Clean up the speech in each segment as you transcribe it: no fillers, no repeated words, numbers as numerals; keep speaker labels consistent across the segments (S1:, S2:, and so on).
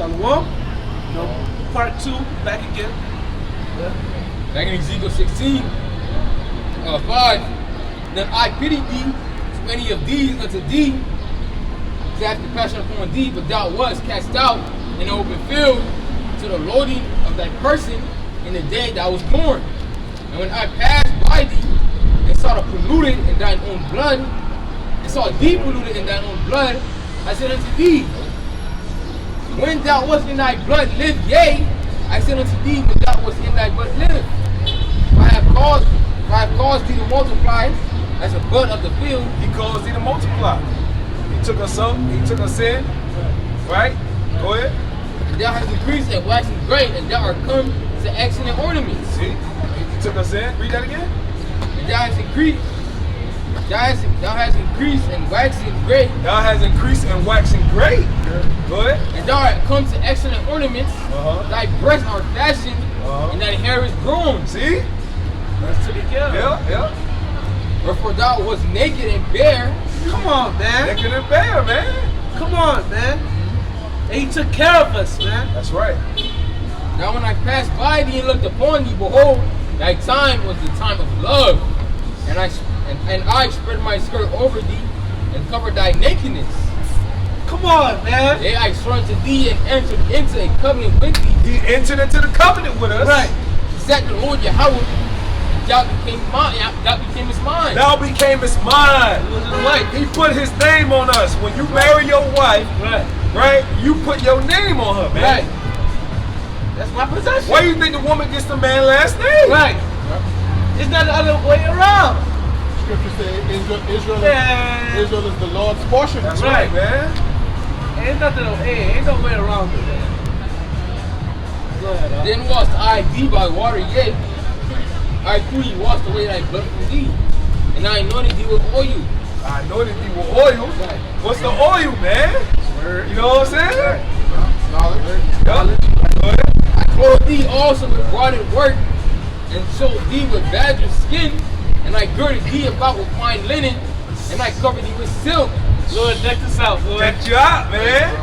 S1: Shalom. Part 2, back again.
S2: Yeah. Back in Ezekiel 16, 5. Then I pity thee to any of these unto thee, to have compassion upon thee, but thou wast cast out in the open field to the loading of thy person in the day thou was born. And when I passed by thee and saw the polluted in thine own blood, and saw thee polluted in thine own blood, I said unto thee, when thou wast in thy blood, live, yea. I said unto thee, when thou wast in thy blood, live. I have caused thee to multiply as a bud of the field.
S3: He caused thee to multiply. He took us up, he took us in. Right? Go ahead.
S2: And thou hast increased and waxen great, and thou art come to excellent ornaments.
S3: See? He took us in. Read that again.
S2: And thou hast increased. Thou hast increased and waxen great.
S3: Thou hast increased and waxen great. Go ahead.
S2: And thou art come to excellent ornaments. Thy breasts are fashioned, and thy hair is grown.
S3: See?
S1: That's to the kill.
S3: Yeah.
S2: Wherefore thou was naked and bare.
S1: Come on, man.
S3: Naked and bare, man.
S1: Come on, man. And he took care of us, man.
S3: That's right.
S2: Now when I passed by thee and looked upon thee, behold, thy time was the time of love. And I spread my skirt over thee and covered thy nakedness.
S1: Come on, man.
S2: Yea, I swore unto thee and entered into a covenant with thee.
S3: He entered into the covenant with us.
S1: Right.
S2: Said the Lord Yahweh, and thou became mine. Thou became his mine.
S3: Thou became his mine. He put his name on us. When you marry your wife, right, you put your name on her, man.
S2: Right. That's my possession.
S3: Why do you think the woman gets the man's last name?
S1: Right. It's not the other way around.
S4: Scripture says Israel is the Lord's portion.
S3: That's right, man.
S1: Ain't no way around it.
S2: Then washed I thee by water, yea. I truly washed away thy blood from thee, and I anointed thee with oil.
S3: I anointed thee with oil.
S2: Right.
S3: What's the oil, man?
S1: Word.
S3: You know what I'm saying?
S2: Knowledge. I clothed thee also with broaded work, and showed thee with badger skin, and I girded thee about with fine linen, and I covered thee with silk.
S1: Lord, deck this out, boy.
S3: Decked you out, man.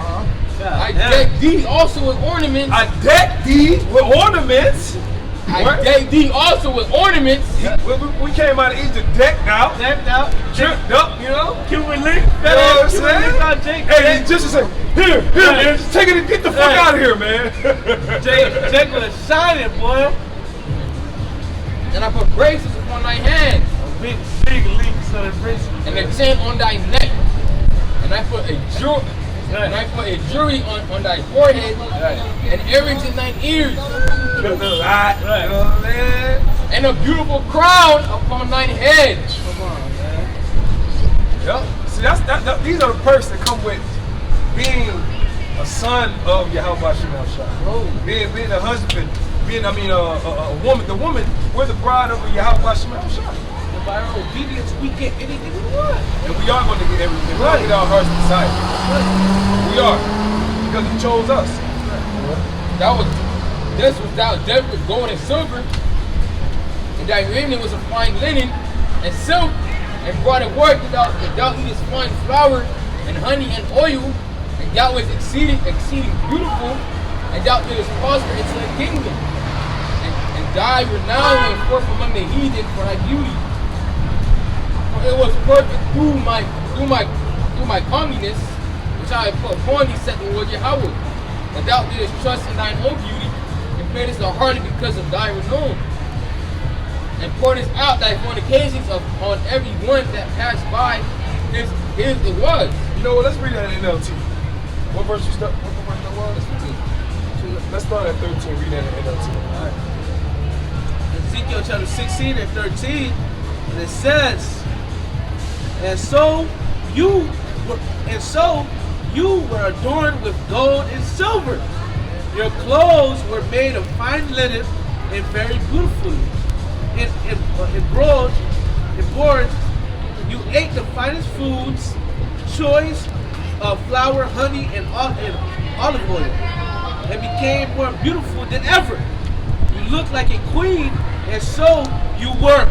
S2: I decked thee also with ornaments.
S3: I decked thee with ornaments.
S2: I decked thee also with ornaments.
S3: We came out of Egypt decked out.
S1: Decked out.
S3: Tripped up, you know?
S1: Cuban link.
S3: You know what I'm saying? Hey, just say, here, man, just take it and get the fuck out of here, man.
S1: Jake was shining, boy.
S2: And I put bracelets upon thy hands.
S1: Big links on the bracelet.
S2: And a chain on thy neck. And I put a jewel. And I put a jewelry on thy forehead, and earrings in thine ears,
S3: You know what I'm saying?
S2: and a beautiful crown upon thine head.
S1: Come on, man.
S3: Yep. See, these are the perks that come with being a son of Yahweh Shemel. Being a husband, a woman. The woman, we're the bride of Yahweh Shemel.
S1: By our obedience, we get anything we want.
S3: And we are going to get everything. We're going to get our heart's desire. We are. Because he chose us.
S2: This was thou decked with gold and silver, and thy raiment was of fine linen and silk, and broaded work, and thou eatest fine flour and honey and oil, and thou was exceeding beautiful, and thou didst prosper into the kingdom, and thy renown went forth among the heathen for thy beauty. For it was perfect through my comeliness, which I have put upon thee, said the Lord Yahweh. And thou didst trust in thine own beauty, and paidest the harlot because of thy renown, and pouredest out thy fornications on every one that passed by. His it was.
S3: You know what? Let's read that in NLT. What verse that was? Let's start at 13. Read that in NLT. All right.
S1: Ezekiel chapter 16 and 13, and it says, And so you were adorned with gold and silver. Your clothes were made of fine linen and very beautifully. Embroidered, you ate the finest foods, choice of flour, honey, and olive oil, and became more beautiful than ever. You looked like a queen, and so you were.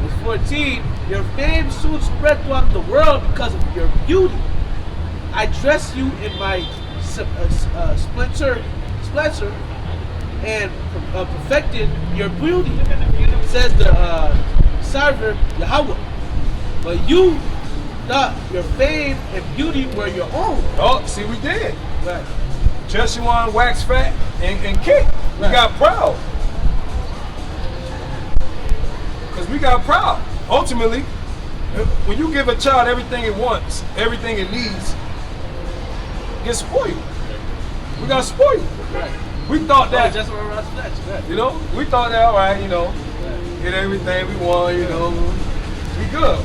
S1: Verse 14, your fame soon spread throughout the world because of your beauty. I dressed you in my splinter, and perfected your beauty, says the server Yahweh. But you thought your fame and beauty were your own.
S3: Oh, see, we did.
S1: Right.
S3: Jeshua waxed fat and kicked. We
S1: Right.
S3: got proud. Because we got proud. Ultimately, when you give a child everything it wants, everything it needs, it gets spoiled. We got spoiled.
S1: Right.
S3: We thought that,
S1: Just around that. Right.
S3: you know, we thought that, all right, you know, get everything we want, you know, we good.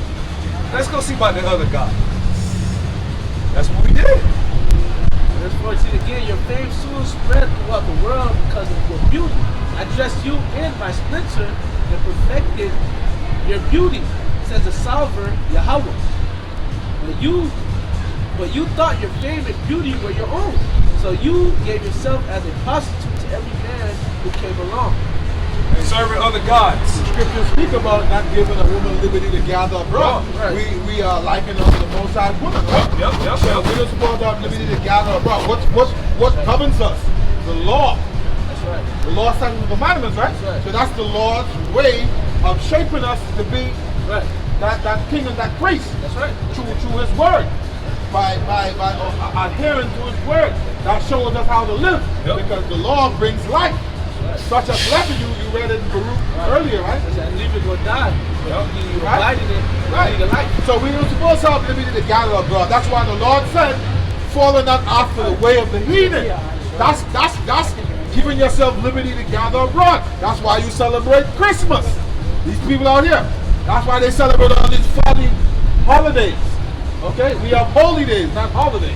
S3: Let's go see about the other God. That's what we did.
S1: Verse 14 again, your fame soon spread throughout the world because of your beauty. I dressed you in my splendor and perfected your beauty, says the Sovereign Yahweh. But you thought your fame and beauty were your own. So you gave yourself as a prostitute to every man who came along.
S3: And serving other gods.
S4: Scriptures speak about not giving a woman liberty to gather abroad.
S1: Right.
S4: We are likened unto the Most High woman, right?
S3: Yep.
S4: So we're not supposed to have liberty to gather abroad. What governs us? The law.
S1: That's right.
S4: The law, statutes, and commandments, right?
S1: That's right.
S4: So that's the Lord's way of shaping us to be
S1: Right.
S4: that king and that priest.
S1: That's right.
S4: Through His word. By adhering to His word. That shows us how to live.
S3: Yep.
S4: Because the law brings life.
S1: Right.
S4: Such as leper, you read it in Baruch earlier, right?
S1: Leave it or die. You abide in it,
S4: Right.
S1: lead a life.
S4: So we were supposed to have liberty to gather abroad. That's why the Lord said, follow not after the way of the heathen. That's giving yourself liberty to gather abroad. That's why you celebrate Christmas. These people out here. That's why they celebrate all these funny holidays. Okay? We have holy days, not holidays.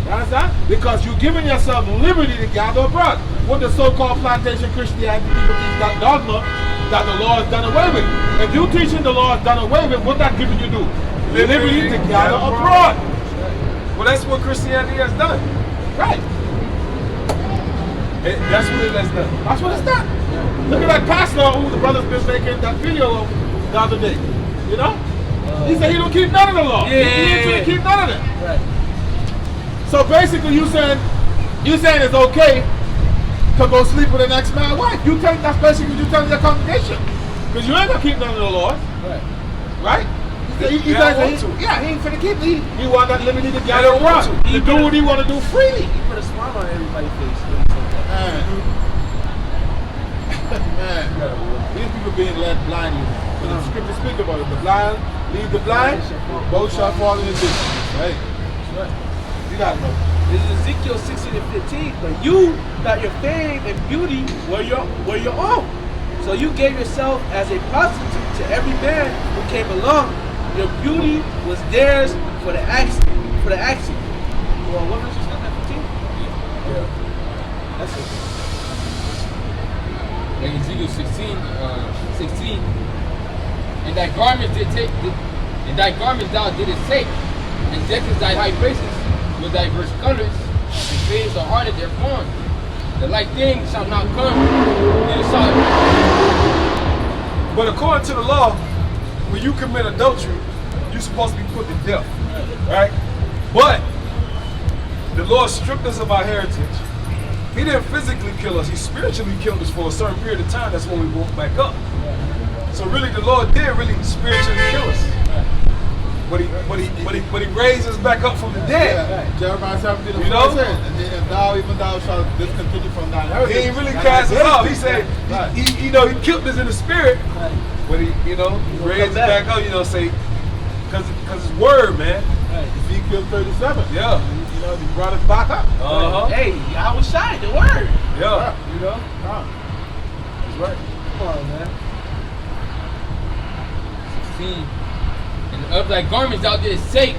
S4: You understand? Because you're giving yourself liberty to gather abroad. What the so-called plantation Christianity people teach, that dogma that the law is done away with. If you teaching the law is done away with, what that giving you do? Liberty to gather abroad.
S3: Well, that's what Christianity has done.
S4: Right.
S3: That's what it has done.
S4: That's what it's done. Look at that pastor who the brother's been making that video of the other day. You know? He said he don't keep none of the law.
S1: Yeah.
S4: He ain't keep none of it.
S1: Right.
S4: So basically you saying it's okay to go sleep with an ex-man's wife. You think that's basically what you telling your congregation. Because you ain't gonna keep none of the laws.
S1: Right.
S4: Right? He ain't finna keep it. He want that liberty to gather around. To do what he want to do freely.
S1: He put a smile on everybody's face.
S4: Man, these people being led blindly. But the scripture speak about it. The blind lead the blind, both shall fall in the ditch. Right?
S1: That's right.
S4: You gotta know.
S1: This is Ezekiel 16 and 15. But you thought your fame and beauty were your own. So you gave yourself as a prostitute to every man who came along. Your beauty was theirs for the action. Well, what verse is that? 15?
S3: Yeah.
S1: That's it.
S2: Like Ezekiel 16, and thy garments thou didst take, and deckest thy high places with diverse colors, and fades the heart of their form. The like thing shall not come, neither shall it.
S3: But according to the law, when you commit adultery, you're supposed to be put to death. Right? But the Lord stripped us of our heritage. He didn't physically kill us, He spiritually killed us for a certain period of time. That's when we woke back up. So really the Lord did really spiritually kill us. But he raised us back up from the dead.
S4: Yeah. Jeremiah 17
S3: You know?
S4: said, and thou shalt discontinue from thine heritage.
S3: He ain't really cast us out. He said,
S4: Right.
S3: he killed us in the spirit, but he raised us back up, say, because it's word, man.
S4: Ezekiel 37.
S3: Yeah.
S4: He brought us back up.
S3: Uh-huh.
S1: Hey, I was shy, the word.
S3: Yeah.
S4: That's right.
S1: Come on, man.
S2: 16. And of thy garments thou didst take,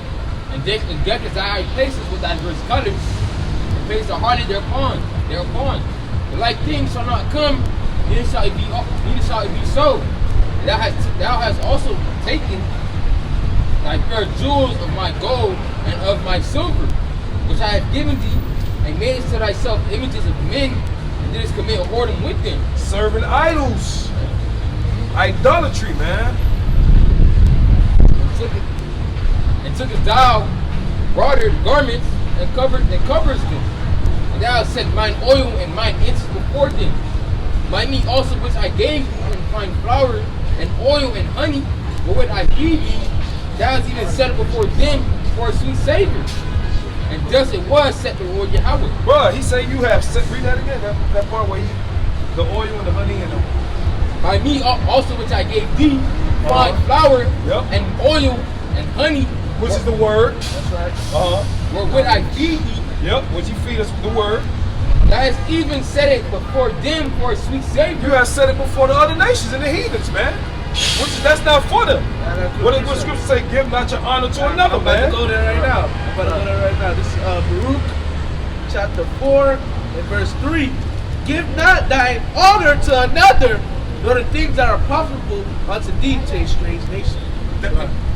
S2: and deckest thy high places with diverse colors, and placed the heart of thereupon. The like thing shall not come, neither shall it be so. And thou hast also taken thy fair jewels of my gold and of my silver, which I have given thee, and madest to thyself images of men, and didst commit whoredom with them.
S3: Serving idols. Idolatry, man.
S2: And took thou broader garments and covers them, thou set mine oil and mine incense before them. My meat also which I gave thee in fine flour and oil and honey, wherewith I feed thee, thou hast even set it before them for a sweet savor. And thus it was, said the Lord Yahweh.
S3: Bruh, he say you have set, read that again, that part where the oil and the honey and the...
S2: My meat also which I gave thee, fine flour and oil and honey,
S3: which is the word.
S2: That's right. Wherewith I feed thee.
S3: Yep, which you feed us with the word.
S2: Thou hast even set it before them for a sweet savor.
S3: You have set it before the other nations and the heathens, man. That's not for them. What does scripture say? Give not your honor to another, man.
S1: I'm about to go there right now. This is Baruch chapter 4 and verse 3. Give not thine honor to another, nor the things that are profitable unto thee to a strange nation.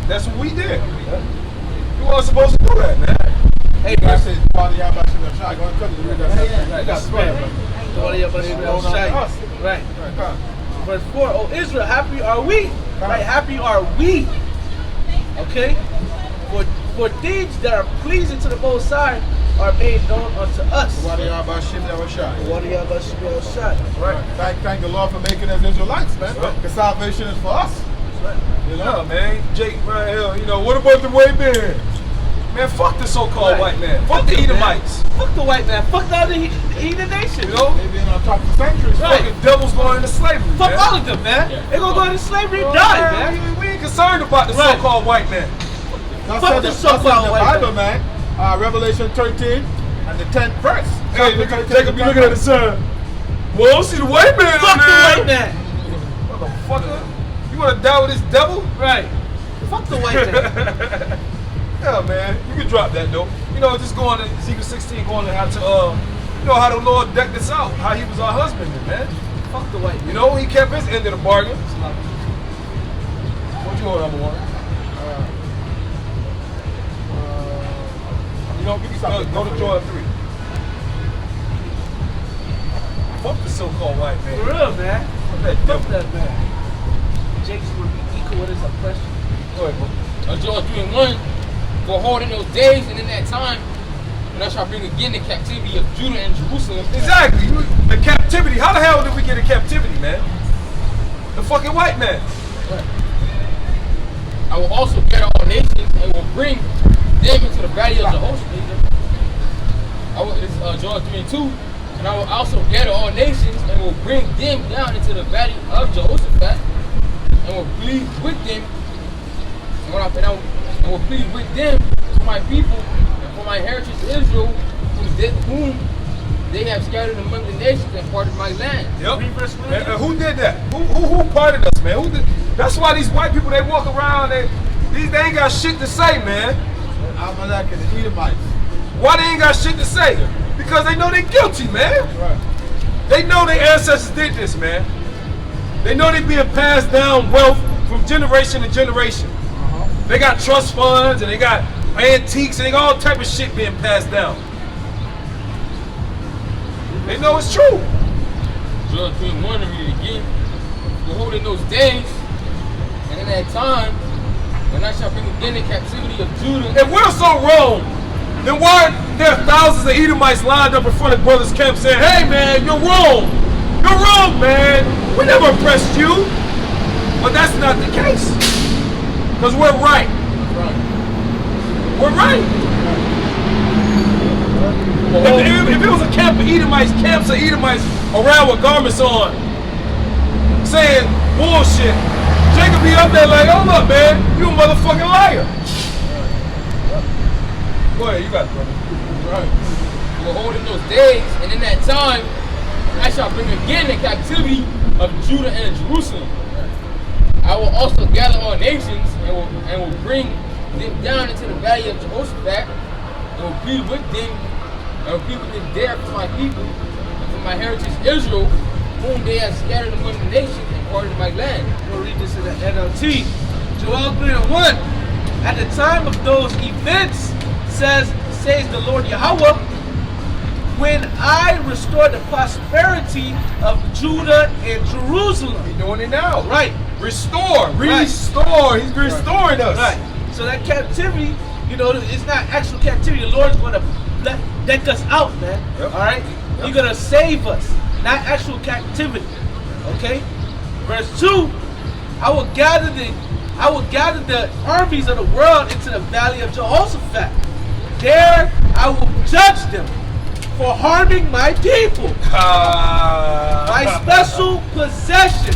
S3: That's what we did. You weren't supposed to do that, man.
S1: Hey,
S4: I said, Father, y'all about to try. Go and cut it.
S1: Right. Verse 4, O Israel, happy are we. Right, happy are we. Okay? For things that are pleasing to the Most High are made known unto us.
S4: Right. Thank the Lord for making us Israelites, man. Because salvation is for us.
S3: You know, man. Jake right here, you know, what about the white man? Man, fuck the so-called white man. Fuck the Edomites.
S1: Fuck the white man. Fuck the other heathen nation.
S3: You know?
S4: They've been on top of centuries.
S3: Fucking devils going into slavery,
S1: Fuck
S3: man.
S1: all of them, man. They gonna go into slavery and die, man.
S3: We ain't concerned about the so-called white man.
S1: Fuck the so-called white
S4: Bible, man. Revelation 13 and the 10th verse.
S3: Hey, Jacob, you looking at the sun. Well, see the white man
S1: Fuck
S3: on there.
S1: the white man.
S3: Motherfucker. You wanna die with this devil?
S1: Right. Fuck the white man.
S3: Yeah, man. You can drop that though. You know, just going to Ezekiel 16, going to how to you know how the Lord decked us out, how he was our husbandman, man.
S1: Fuck the white man.
S3: You know, he kept his end of the bargain. What you hold, number one? You know, we can go to Joel 3. Fuck the so-called white man.
S1: For real, man.
S3: Fuck
S1: that man. Jake's gonna be equal with his oppression.
S3: Go ahead, bro.
S2: Joel 3 and 1. Behold, in those days and in that time, when I shall bring again the captivity of Judah and Jerusalem.
S3: Exactly. The captivity. How the hell did we get a captivity, man? The fucking white man.
S2: Right. I will also gather all nations and will bring them into the valley of Jehoshaphat. This is Joel 3 and 2. And I will also gather all nations and will bring them down into the valley of Jehoshaphat and will plead with them. And will plead with them for my people and for my heritage Israel, whom they have scattered among the nations and parted my land.
S3: Yep. And who did that? Who parted us, man? Who did? That's why these white people, they walk around, they ain't got shit to say, man.
S4: Amalek and the Edomites.
S3: Why they ain't got shit to say? Because they know they're guilty, man.
S4: Right.
S3: They know their ancestors did this, man. They know they being passed down wealth from generation to generation. They got trust funds and they got antiques and they got all type of shit being passed down. They know it's true.
S2: Joel 3 and 1, and read it again. Behold, in those days and in that time, when I shall bring again the captivity of Judah.
S3: If we're so wrong, then why there are thousands of Edomites lined up in front of brothers' camp saying, hey man, you're wrong. You're wrong, man. We never oppressed you. But that's not the case. Because we're right. We're right. If it was a camp of Edomites, camps of Edomites around with garments on, saying bullshit, Jacob be up there like, hold up, man, you a motherfucking liar. Go ahead, you got it, brother.
S2: Right. Behold, in those days and in that time, I shall bring again the captivity of Judah and Jerusalem. I will also gather all nations and will bring them down into the valley of Jehoshaphat and will plead with them and will plead with them there for my people and for my heritage Israel, whom they have scattered among the nations and parted my land.
S1: We'll read this in the NLT. Joel 3 and 1. At the time of those events, says the Lord Yahweh, when I restore the prosperity of Judah and Jerusalem.
S3: He's doing it now.
S1: Right.
S3: Restore.
S1: Right.
S3: Restore. He's restoring us.
S1: Right. So that captivity, you know, it's not actual captivity. The Lord is going to deck us out, man.
S3: Yep.
S1: All right?
S3: Yep.
S1: You're going to save us, not actual captivity. Okay? Verse 2, I will gather the armies of the world into the valley of Jehoshaphat. There I will judge them for harming my people. My special possession.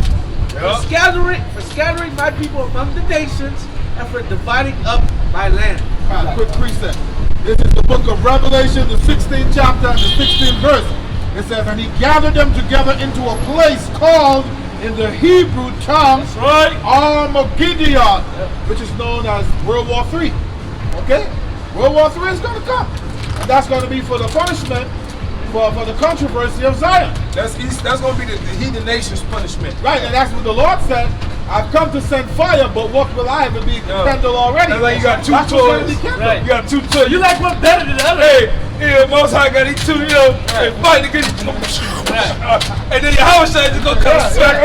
S1: For scattering my people among the nations and for dividing up my land.
S4: Right, quick precept. This is the book of Revelation, the 16th chapter and the 16th verse. It says, and he gathered them together into a place called in the Hebrew tongue, Armageddon, which is known as World War III. Okay? World War III is going to come. And that's going to be for the punishment for the controversy of Zion.
S3: That's going to be the heathen nation's punishment.
S4: Right, and that's what the Lord said. I've come to send fire, but what will I have to be kindled already?
S3: That's like you got two toys.
S1: Right.
S3: You got two toys.
S1: You like one better than the other.
S3: Hey, yeah, Most High got these two, you know, and fight against you. And then your house is going to come smack.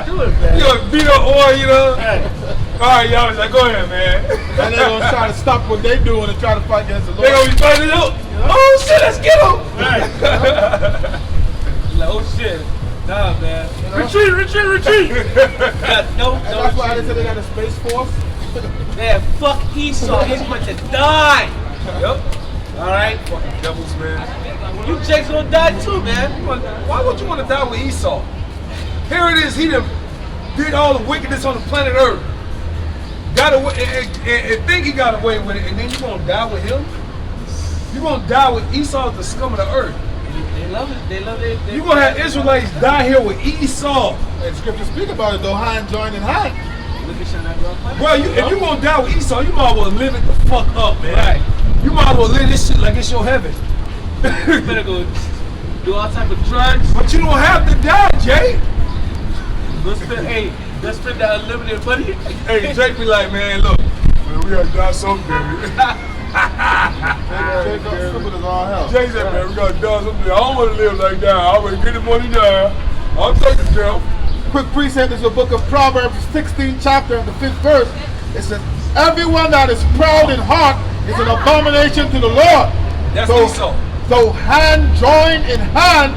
S1: Do it, man.
S3: You going to beat up oil, you know? All right, y'all was like, go ahead, man.
S4: And they're going to try to stop what they're doing and try to fight against the Lord.
S3: They're going to be fighting it out. Oh, shit, let's get them.
S1: Right. Like, oh, shit. Nah, man. Retreat. No,
S4: And that's why they said they got a space force.
S1: Man, fuck Esau. He's going to die.
S3: Yep.
S1: All right?
S3: Fucking devils, man.
S1: You Jake's going to die too, man.
S3: Why would you want to die with Esau? Here it is, he done did all the wickedness on the planet Earth. Got away and think he got away with it, and then you gonna die with him? You gonna die with Esau, the scum of the earth.
S1: They love it. They love it.
S3: You gonna have Israelites die here with Esau.
S4: And scripture speak about it though, hand joined in hand.
S3: Bro, if you gonna die with Esau, you might as well live it the fuck up, man.
S1: Right.
S3: You might as well live this shit like it's your heaven.
S1: You better go do all type of drugs.
S3: But you don't have to die, Jay.
S1: Let's spend that unlimited money.
S3: Hey, Jake be like, man, look, man, we gotta die someday.
S4: Stupid as all hell.
S3: Jay said, man, we gotta die someday. I don't wanna live like that. I already get the money down. I'll take it, Joe.
S4: Quick precept is the book of Proverbs, 16th chapter and the 5th verse. It says, everyone that is proud in heart is an abomination to the Lord.
S3: That's
S4: so,
S3: Esau.
S4: So hand joined in hand,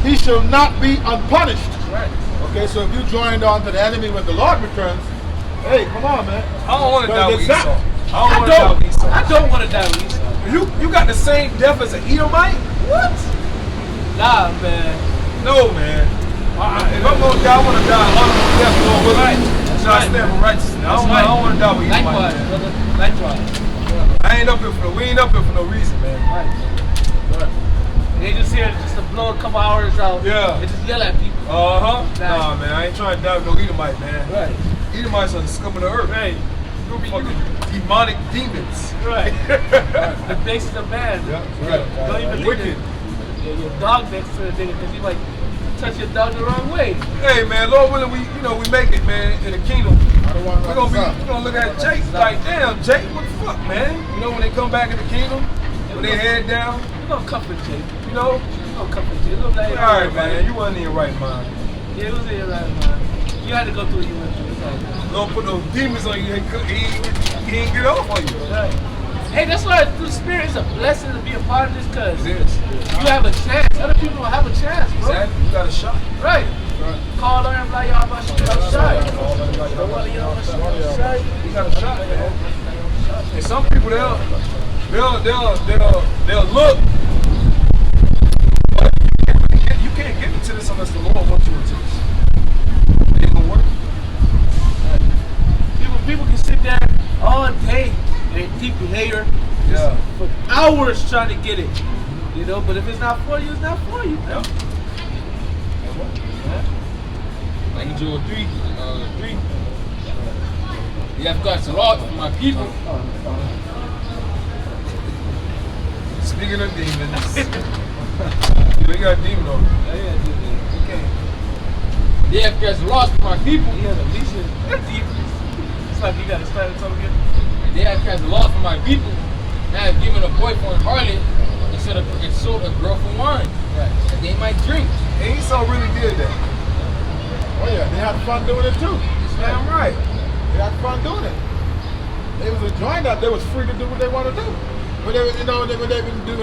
S4: he shall not be unpunished.
S1: Right.
S4: Okay, so if you joined on to the enemy when the Lord returns, hey, come on, man.
S3: I don't want to die with
S4: Better
S3: Esau.
S4: get
S3: I don't want to die with Esau.
S1: I don't want to die with Esau.
S3: You got the same death as an Edomite? What?
S1: Nah, man.
S3: No, man. If I'm going to die, I want to die honorable death, Lord willing. So I stand for righteousness. I don't want to die with
S1: Likewise,
S3: Edomite.
S1: brother. Likewise.
S3: We ain't up here for no reason, man.
S1: Right. They just here just to blow a couple hours out.
S3: Yeah.
S1: And just yell at people.
S3: Nah, man, I ain't trying to die with no Edomite, man.
S1: Right.
S3: Edomites are the scum of the earth.
S1: Right.
S3: Fucking demonic demons.
S1: Right. The basis of man.
S3: Yeah,
S1: Don't even
S3: wicked.
S1: Your dog next to the nigga because he might touch your dog the wrong way.
S3: Hey, man, Lord willing, we make it, man, in the kingdom. We're gonna look at Jake like, damn, Jake, what the fuck, man? You know, when they come back in the kingdom, when they head down,
S1: We're gonna comfort Jake.
S3: you know.
S1: We're gonna comfort Jake. All
S3: Right, man, you wasn't in your right mind.
S1: Yeah, it was in your right mind. You had to go through what you went through. It's all good.
S3: Don't put those demons on you. He ain't get off on you.
S1: Right. Hey, that's why the spirit is a blessing to be a part of this, because
S3: It is.
S1: you have a chance. Other people don't have a chance, bro.
S3: Exactly. You got a shot.
S1: Right. Call on him like y'all about to shot.
S3: You got a shot, man. And some people they'll look. But you can't get into this unless the Lord wants you into this. It ain't gonna work.
S1: People can sit there all day and deep behavior
S3: Yeah.
S1: for hours trying to get it. You know, but if it's not for you, it's not for you.
S3: Yep.
S2: Like Joel 3. You have got a lot for my people.
S3: Speaking of demons, we got a demon over.
S2: They have cast lost for my people.
S1: Yeah, the least deep. It's like you gotta start it again.
S2: They have cast lost for my people. And have given a boy for an harlot instead of and sold a girl for wine.
S1: Right.
S2: That they might drink.
S3: And Esau really did that.
S4: Oh yeah, they had fun doing it too.
S3: Damn right.
S4: They had fun doing it. They was enjoying that. They was free to do what they want to do. When they, you know, when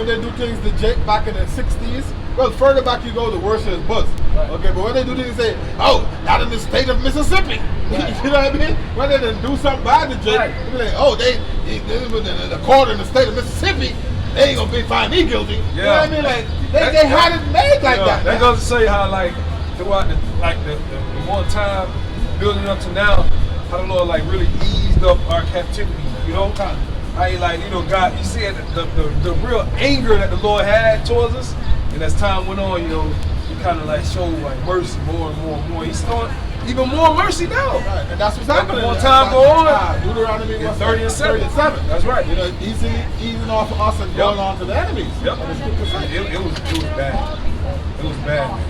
S4: they do things to Jake back in the 60s, well, further back you go, the worse it was. Right. Okay, but when they do things, they say, oh, not in the state of Mississippi. Right. You know what I mean? When they do something bad to Jake, right. They like, oh, they the court in the state of Mississippi, they ain't gonna find me guilty. Yeah. You know what I mean? Like they had it made like that.
S3: That goes to say how like throughout the one time building up to now, how the Lord like really eased up our captivity. You know, how he like, you know, God, you see the real anger that the Lord had towards us, and as time went on, you know, he kind of like showed like mercy more and more and more. He's showing even more mercy now.
S4: Right. And that's what's happening.
S3: The more time go on,
S4: Deuteronomy
S3: 30 and 7. That's right.
S4: You know, easing off of us and going on to the enemies.
S3: Yep. It was bad. It was bad, man.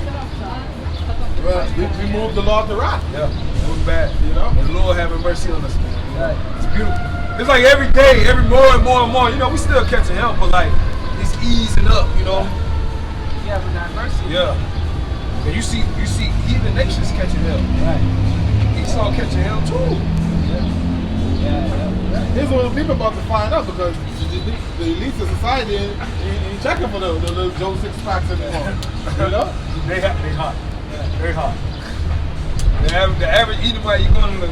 S4: Well, we moved the law to wrath.
S3: Yeah, it was bad.
S4: You know,
S3: and the Lord having mercy on us, man. You know? It's beautiful. It's like every day, every more and more and more. You know, we still catching hell, but like it's easing up. You know.
S1: Yeah, but not mercy.
S3: Yeah. And you see heathen nations catching hell. Right. Esau catching hell too.
S4: Yeah. Here's what the people about to find out, because the elites of society ain't checking for the little Joe Six packs anymore. You know?
S3: They hot. Very hot. The average Edomite, you go in the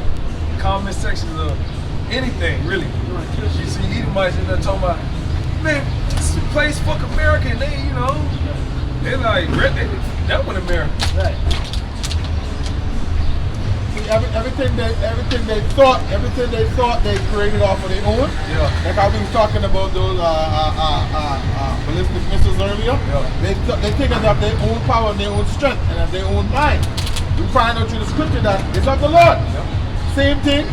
S3: comment sections of anything, really. You see Edomites in there talking about, man, this place fuck America, and they, you know, they're like, that one America.
S4: Right. See, everything they thought they created off of their own.
S3: Yeah.
S4: Like how we was talking about those ballistic missiles earlier. Yeah. They think of their own power and their own strength and of their own mind. We find out through the scripture that it's of the Lord. Yeah. Same thing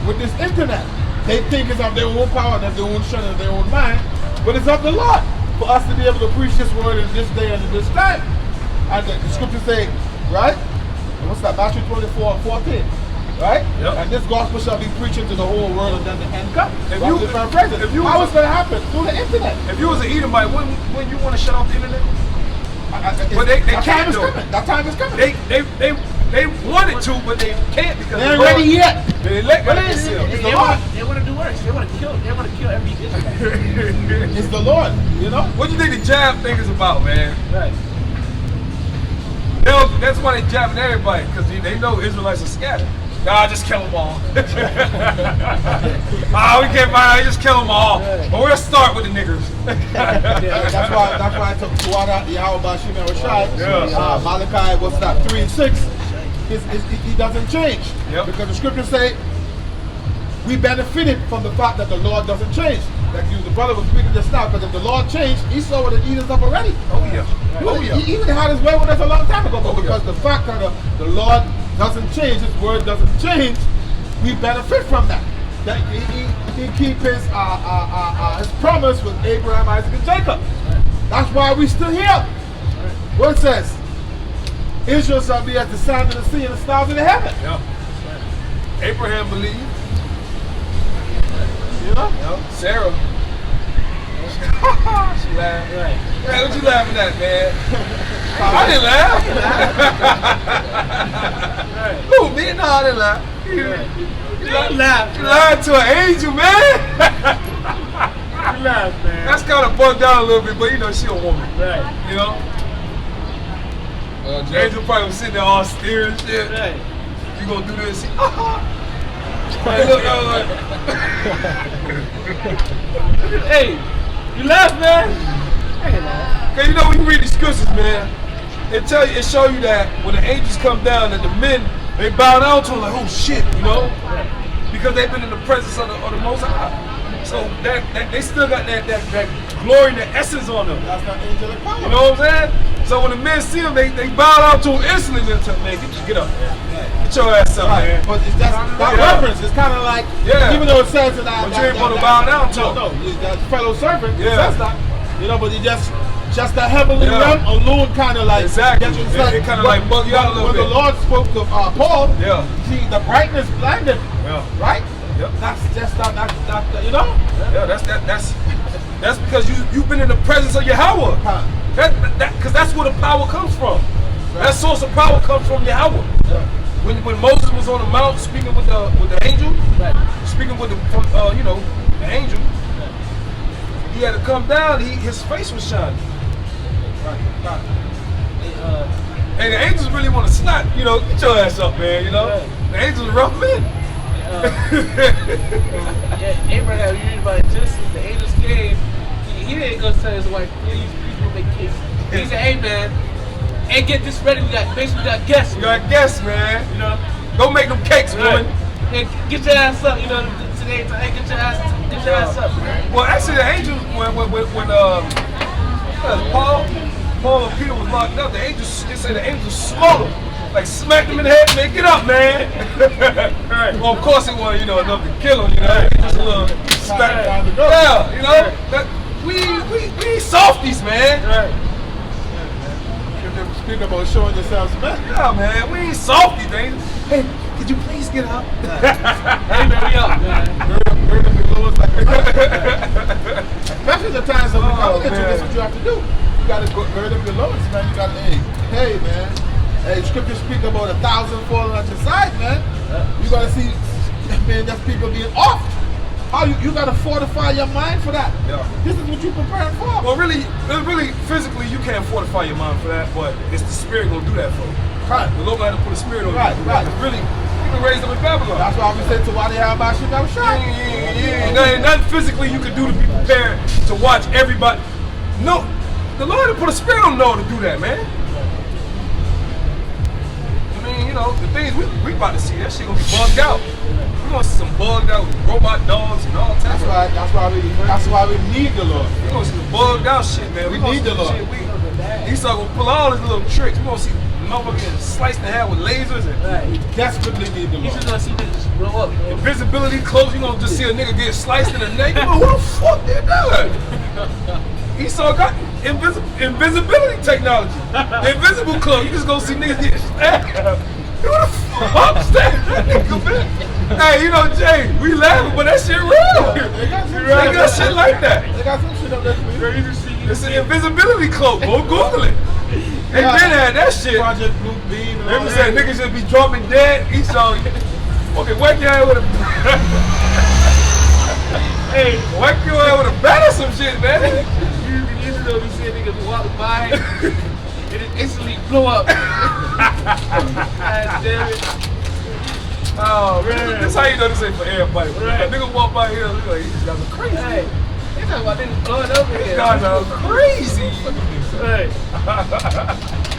S4: with this internet. They think it's of their own power and of their own strength and their own mind, but it's of the Lord for us to be able to preach this word in this day and in this time. And the scriptures say, right? What's that? Matthew 24:14. Right?
S3: Yep.
S4: And this gospel shall be preaching to the whole world, and then the end comes.
S3: How
S4: is it going to happen? Through the internet.
S3: If you was an Edomite, wouldn't you want to shut off the internet? But they can't do it.
S4: That time is coming.
S3: They wanted to, but they can't because
S4: they ain't ready yet.
S3: They
S1: want to do worse. They want to kill every Israelite.
S4: It's the Lord, you know?
S3: What do you think the jab thing is about, man?
S1: Right.
S3: That's why they jabbing everybody, because they know Israelites are scattered. Nah, just kill them all. We can't find out, just kill them all. But we'll start with the niggers.
S4: That's why I took Tuwada, Yahweh Shimon Rashai, Malachi, what's that, 3 and 6. He doesn't change. Yep. Because the scriptures say we benefited from the fact that the Lord doesn't change. Like the brother was speaking just now, because if the Lord changed, Esau would have eaten us up already.
S3: Oh yeah.
S4: He even had his way with us a long time ago, but because the fact that the Lord doesn't change, his word doesn't change, we benefit from that. That he keep his promise with Abraham, Isaac, and Jacob. That's why we still here. What it says, Israel shall be as the sand of the sea and the stars in the heaven.
S3: Yeah. Abraham believed.
S4: You know?
S3: Yep. Sarah. She laughed. Right. Hey, what you laughing at, man? I didn't laugh. Who, me? No, I didn't laugh. You lied to an angel, man.
S1: You laughed, man.
S3: That's kind of bugged out a little bit, but you know, she a woman.
S1: Right.
S3: You know? Angel probably was sitting there all steering and shit.
S1: Right.
S3: You gonna do this? Hey, look,
S1: hey, you laugh, man. I can laugh.
S3: Cause you know when you read the scriptures, man, it show you that when the angels come down, that the men they bow down to them like, oh shit, you know, because they've been in the presence of the Most High. So that they still got that glory and that essence on them.
S4: That's not angelic power.
S3: You know what I'm saying? So when the men see them, they bow down to them instantly and tell them, man, get up. Get your ass up, man.
S4: But it's that reference. It's kind of like, even though it says that
S3: but you ain't going to bow down to them.
S4: No, that fellow servant says that. You know, but he just the heavenly realm alone kind of like.
S3: Exactly. It kind of like bug you out a little bit.
S4: When the Lord spoke to Paul, see, the brightness blinded. Right?
S3: Yep.
S4: That's just that, you know?
S3: Yeah, that's because you've been in the presence of Yahweh. Because that's where the power comes from. Right. That source of power comes from Yahweh. Yeah. When Moses was on the mount speaking with the angel, speaking with the angel. He had to come down. His face was shining. And the angels really want to snap. Get your ass up, man. The angels are rough men.
S1: Abraham, you read about it, just as the angels came, he didn't go tell his wife, please don't make cakes. He said, hey man, and get this ready. We got guests.
S3: We got guests, man. Go make them cakes, woman.
S1: And get your ass up. Today, hey, get your ass up, man.
S3: Well, actually, the angels when Paul and Peter was locked up, they said the angels smote him. Like smacked him in the head, man, get up, man. Right. Well, of course it wasn't, enough to kill him, just a little smack. Yeah, we softies, man.
S4: Right. Speak about showing yourselves back.
S3: Yeah, man, we ain't softies, man. Hey, could you please get up?
S1: Hey, man, we up, man.
S4: Especially the times that we gotta get you, that's what you have to do. You gotta gird up your loins, man. You gotta, hey, man. Hey, scripture speak about 1,000 falling at your side, man. You gotta see, man, that's people being off. How you gotta fortify your mind for that.
S3: Yeah.
S4: This is what you preparing for.
S3: Well, really, physically, you can't fortify your mind for that, but it's the spirit gonna do that for you.
S4: Right.
S3: The Lord had to put a spirit on you.
S4: Right.
S3: Really, you can raise them in Babylon.
S4: That's why we said to why they have about shit that was shot.
S3: Yeah. Nothing physically you can do to be prepared to watch everybody. No, the Lord had put a spirit on Noah to do that, man. The things we about to see, that shit gonna be bugged out. We gonna see some bugged out robot dogs and all types.
S4: That's why we need the Lord.
S3: We gonna see some bugged out shit, man.
S4: We need the Lord.
S3: Esau gonna pull all his little tricks. We gonna see motherfuckers getting sliced in half with lasers and
S4: we desperately need the Lord.
S1: He's just gonna see niggas blow up.
S3: Invisibility clothes. You gonna just see a nigga get sliced in the neck. Who the fuck did that? Esau got invisibility technology. Invisible clothes. You just gonna see niggas get stabbed. Who the fuck's that nigga, man? Hey, Jay, we laughing, but that shit real. They got shit like that.
S4: They got some shit up there.
S3: It's an invisibility cloak. Go Google it. They been had that shit.
S4: Project Blue Beam.
S3: They was saying niggas just be dropping dead. Esau, fucking whack your ass with a hey, whack your ass with a bat or some shit, man.
S1: You see niggas walk by and it instantly blow up. God damn it.
S3: Oh man, that's how you know this ain't for everybody. Right. A nigga walk by here, look like these guys are crazy.
S1: Hey, they talking about niggas blowing up here.
S3: These guys are crazy.
S1: Hey.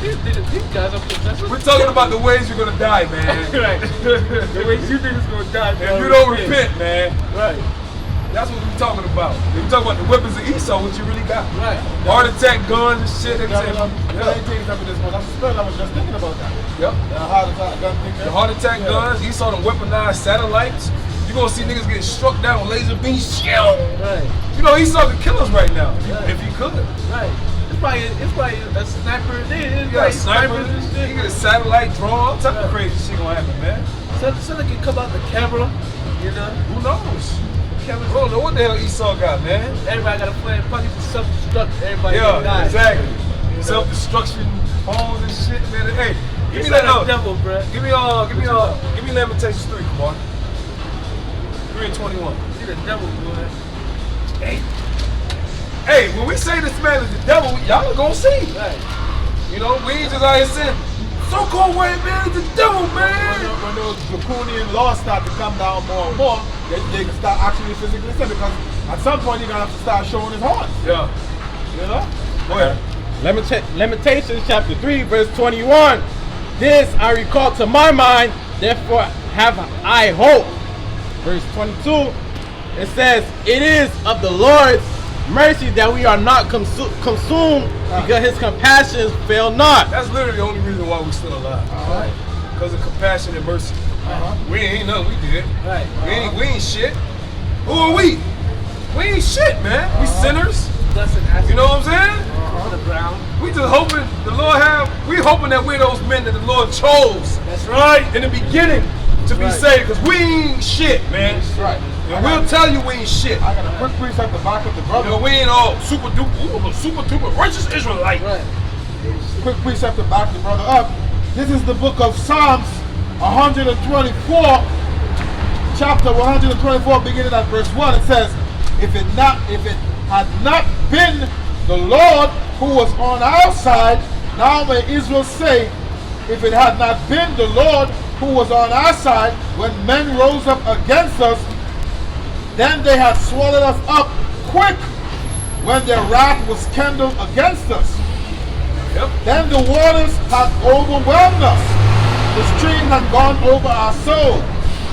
S1: These guys are possessed.
S3: We're talking about the ways you're gonna die, man.
S1: Right. The ways you think it's gonna die, man.
S3: If you don't repent, man.
S1: Right.
S3: That's what we're talking about. If you talk about the weapons of Esau, what you really got.
S1: Right.
S3: Heart attack, guns and shit.
S4: I was just thinking about that.
S3: Yep.
S4: The heart attack gun thing.
S3: The heart attack guns. Esau them weaponized satellites. You're gonna see niggas getting struck down with laser beams.
S1: Right.
S3: Esau could kill us right now if he could.
S1: Right. It's probably a sniper.
S3: You got snipers and shit. You get a satellite drone. All type of crazy shit gonna happen, man.
S1: Something can come out the camera.
S3: Who knows? I don't know what the hell Esau got, man.
S1: Everybody got a plan. Fucking self-destruct. Everybody
S3: yeah, exactly. Self-destruction, phones and shit, man. Hey, give me that
S1: devil, bro.
S3: Give me Lamentations 3, come on. 3:21.
S1: You're the devil, boy.
S3: Hey, when we say this man is the devil, y'all are gonna see.
S1: Right.
S3: We ain't just out here saying, so-called white man is the devil, man.
S4: When those draconian laws start to come down more and more, they can start actually physically saying, because at some point you're gonna have to start showing his horns.
S3: Yeah. Go ahead.
S5: Lamentations chapter 3, verse 21. This I recall to my mind, therefore have I hope. Verse 22, it says, it is of the Lord's mercy that we are not consumed, because his compassions fail not.
S3: That's literally the only reason why we're still alive.
S4: Right.
S3: Because of compassion and mercy. We ain't nothing we did.
S1: Right.
S3: We ain't shit. Who are we? We ain't shit, man. We sinners. You know what I'm saying?
S1: On the ground.
S3: We just hoping the Lord we hoping that we're those men that the Lord chose.
S1: That's right.
S3: In the beginning to be saved, because we ain't shit, man.
S4: That's right.
S3: And we'll tell you we ain't shit.
S4: I got a quick precept to back up the brother.
S3: We ain't all super duper righteous Israelite.
S1: Right.
S4: Quick precept to back the brother up. This is the book of Psalms 124, chapter 124, beginning at verse 1, it says, if it had not been the Lord who was on our side, now may Israel say, if it had not been the Lord who was on our side, when men rose up against us, then they had swallowed us up quick when their wrath was kindled against us.
S3: Yep.
S4: Then the waters had overwhelmed us. The stream had gone over our soul.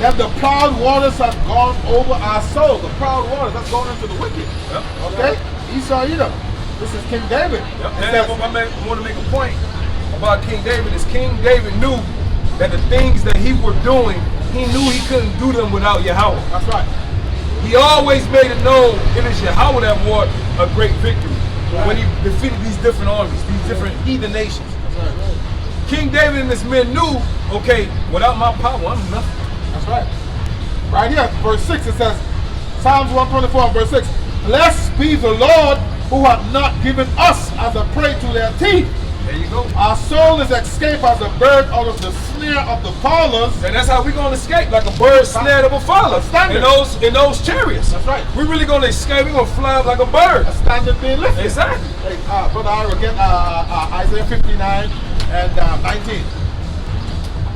S4: Then the proud waters had gone over our soul. The proud waters, that's going into the wicked.
S3: Yep.
S4: Okay? Esau, Edom. This is King David.
S3: Yep. And I want to make a point about King David is King David knew that the things that he was doing, he knew he couldn't do them without Yahweh.
S4: That's right.
S3: He always made it known it is Yahweh that won a great victory when he defeated these different armies, these different heathen nations.
S4: Right.
S3: King David and his men knew, okay, without my power, I'm nothing.
S4: That's right. Right here, verse 6, it says, Psalms 124, verse 6, blessed be the Lord who hath not given us as a prey to their teeth.
S3: There you go.
S4: Our soul is escaped as a bird out of the snare of the fowlers.
S3: And that's how we're going to escape, like a bird snared of a fowler. In those chariots.
S4: That's right.
S3: We're really going to escape. We're going to fly up like a bird.
S4: A standard being lifted.
S3: Exactly.
S4: Hey, Brother Ira, again, Isaiah 59 and 19.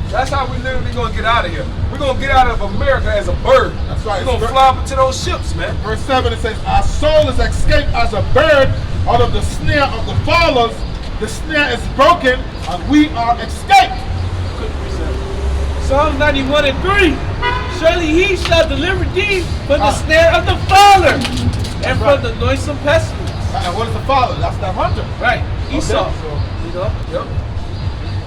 S3: That's how we literally going to get out of here. We're going to get out of America as a bird.
S4: That's right.
S3: We're going to fly up into those ships, man.
S4: Verse 7, it says, our soul is escaped as a bird out of the snare of the fowlers. The snare is broken, and we are escaped.
S1: Psalm 91 and 3. Surely he shall deliver thee from the snare of the fowler and from the noisome pestilence.
S4: And what is the fowler? That's the hunter.
S1: Right. Esau.
S4: Okay, so,
S1: You know?
S3: Yep.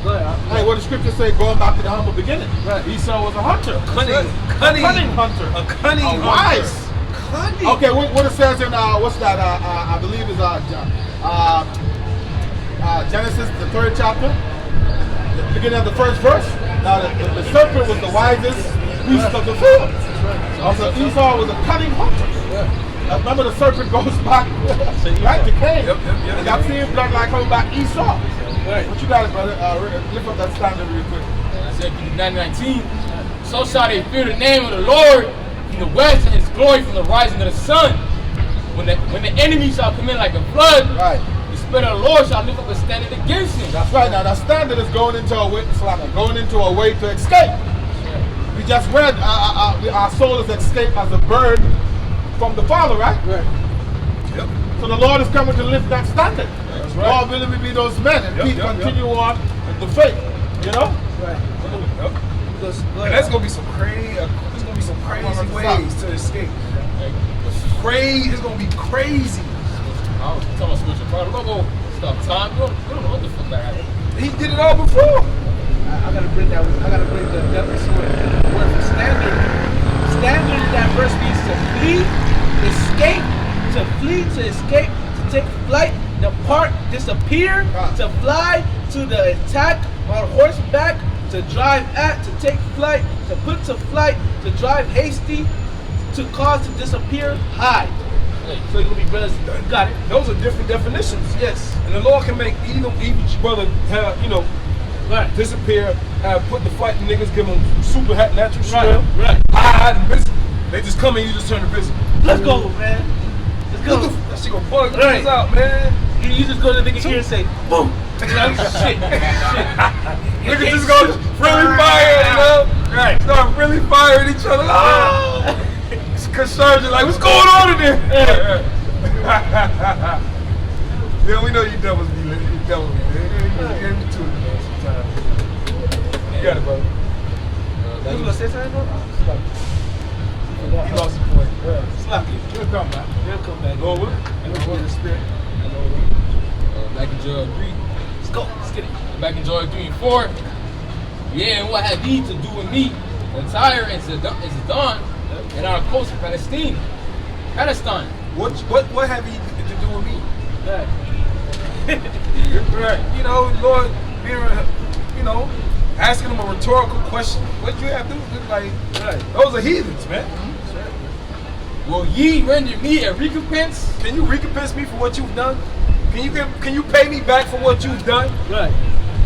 S1: Go ahead.
S4: hey, what the scripture say, going back to the humble beginning.
S1: Right.
S4: Esau was a hunter.
S3: Cunning
S4: hunter.
S3: A cunning
S4: A
S3: hunter.
S4: wise.
S1: Cunning.
S4: Okay, what it says in, what's that? I believe is Genesis, the 3rd chapter, the beginning of the 1st verse. Now, the serpent was the wisest beast of the field. So Esau was a cunning hunter. Remember, the serpent goes back, right, to Cain.
S3: Yep.
S4: And that same bloodline coming back Esau.
S1: Right.
S4: What you got, brother? Lift up that standard real quick.
S2: Ezekiel 19. So shall they fear the name of the Lord from the west, and his glory from the rising of the sun. When the enemy shall come in like a flood,
S4: Right.
S2: the Spirit of the Lord shall lift up a standard against him.
S4: That's right. Now, that standard is going into a way to escape. We just read our soul is escaped as a bird from the Father, right?
S1: Right.
S3: Yep.
S4: So the Lord is coming to lift that standard.
S3: That's right.
S4: Lord, will we be those men and continue on in the faith? You know?
S1: Right.
S3: Yep. And that's gonna be some crazy. There's gonna be some crazy ways to escape. Crazy. It's gonna be crazy.
S2: I was telling spiritual brother, don't go stop time. You don't know what the fuck that happened.
S3: He did it all before.
S1: I gotta bring that. I gotta bring the definition word for standard. Standard. That verse means to flee, escape, to flee, to escape, to take flight, depart, disappear, to fly, to the attack on horseback, to drive at, to take flight, to put to flight, to drive hasty, to cause to disappear, hide. So you're gonna be brothers. You got it.
S3: Those are different definitions.
S1: Yes.
S3: And the Lord can make each brother have,
S1: Right.
S3: disappear, have put the fight the niggas, give them super natural strength,
S1: Right.
S3: hide and visit. They just come and you just turn to visit.
S1: Let's go, man. Let's go.
S3: That shit gonna bug
S1: Right.
S3: niggas out, man.
S1: You just go to the nigga here and say, boom. Shit.
S3: Niggas just go really fire, Right. Start really firing each other. Ah! Cause Sergeant like, what's going on in there? Yeah, we know you devils be lit. You devils be lit. You me too, man, sometimes. You got it, brother.
S1: You gonna say something, bro?
S3: He lost the point.
S1: Slap you. He'll come back. He'll come back.
S3: Go with it.
S1: And we'll get the spirit.
S2: Back in Joel 3.
S1: Let's go. Let's get it.
S2: Back in Joel 3 and 4. Yeah, and what had thee to do with me? And Tyre and Zidon and our coast of Palestine.
S3: What have you to do with me?
S1: Right.
S3: Right. Lord, asking him a rhetorical question. What you have to do? Like, those are heathens, man.
S2: Will ye render me a recompense?
S3: Can you recompense me for what you've done? Can you pay me back for what you've done?
S1: Right.